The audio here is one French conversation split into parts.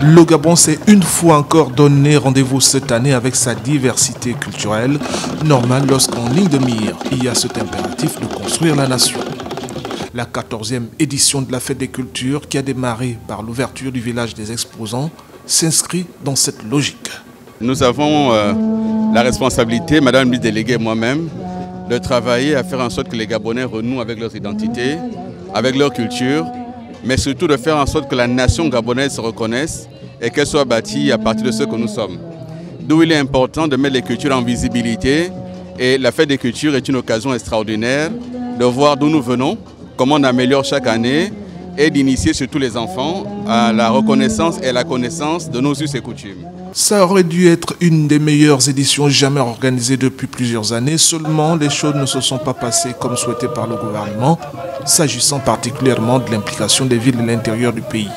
Le Gabon s'est une fois encore donné rendez-vous cette année avec sa diversité culturelle, normale lorsqu'en ligne de mire, il y a cet impératif de construire la nation. La 14e édition de la Fête des Cultures, qui a démarré par l'ouverture du village des exposants, s'inscrit dans cette logique. Nous avons la responsabilité, Madame la déléguée et moi-même, de travailler à faire en sorte que les Gabonais renouent avec leur identité, avec leur culture, mais surtout de faire en sorte que la nation gabonaise se reconnaisse et qu'elle soit bâtie à partir de ce que nous sommes. D'où il est important de mettre les cultures en visibilité, et la Fête des Cultures est une occasion extraordinaire de voir d'où nous venons, comment on améliore chaque année et d'initier surtout les enfants à la reconnaissance et à la connaissance de nos us et coutumes. Ça aurait dû être une des meilleures éditions jamais organisées depuis plusieurs années, seulement les choses ne se sont pas passées comme souhaité par le gouvernement, s'agissant particulièrement de l'implication des villes de l'intérieur du pays.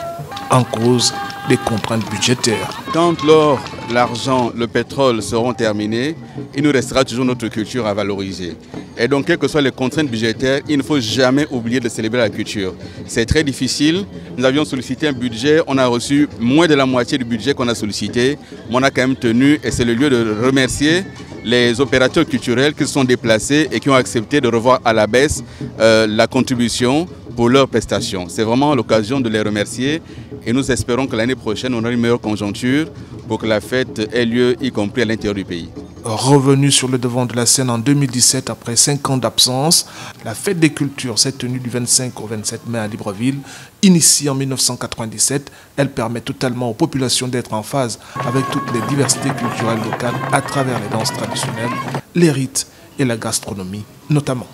En cause, les contraintes budgétaires. Quand l'or, l'argent, le pétrole seront terminés, il nous restera toujours notre culture à valoriser. Et donc, quelles que soient les contraintes budgétaires, il ne faut jamais oublier de célébrer la culture. C'est très difficile. Nous avions sollicité un budget, on a reçu moins de la moitié du budget qu'on a sollicité, mais on a quand même tenu, et c'est le lieu de remercier les opérateurs culturels qui se sont déplacés et qui ont accepté de revoir à la baisse la contribution pour leurs prestations. C'est vraiment l'occasion de les remercier et nous espérons que l'année prochaine, on aura une meilleure conjoncture pour que la fête ait lieu, y compris à l'intérieur du pays. Revenu sur le devant de la scène en 2017 après 5 ans d'absence, la Fête des Cultures s'est tenue du 25 au 27 mai à Libreville. Initiée en 1997, elle permet totalement aux populations d'être en phase avec toutes les diversités culturelles locales à travers les danses traditionnelles, les rites et la gastronomie notamment.